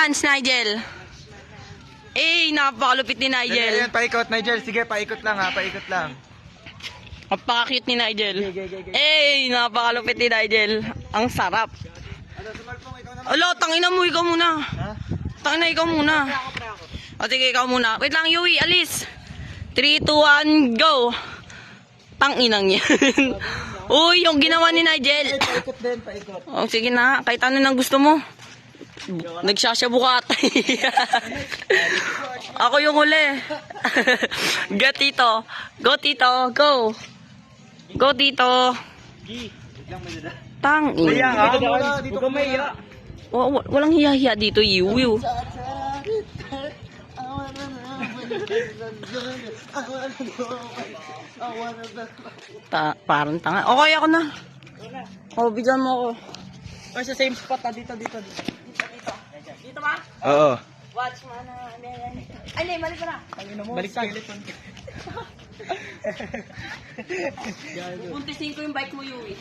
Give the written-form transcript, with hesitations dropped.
Hans, Nigel. Eh, napakalupit ni Nigel. Ayan, paikot, Nigel. Sige, paikot lang ha, paikot lang. Napaka-cute ni Nigel. Eh, napakalupit ni Nigel. Ang sarap. Alo, tangina mo, ikaw muna. Ha? Tangina, ikaw muna. O sige, ikaw muna. Wait lang, Yui, alis. 3, 2, 1, go. Tanginang yan. Uy, yung ginawa ni Nigel. Paikot din, paikot. O sige na, kahit ano nang gusto mo. Nagsasyabu ka ata. Ako yung huli. Go, Tito. Go, Tito. Go. Go, Tito. Tangin. Dito ka maiya. Walang hiya-hiya dito, Yu. Parang tanga. Okay, ako na. O, bigyan mo ako. Or sa same spot dito. Dito ba? Oo. Watch mo na. Ay, hindi, mali pa na. Balik tayo. Puntisin ko yung bike mo, Yui.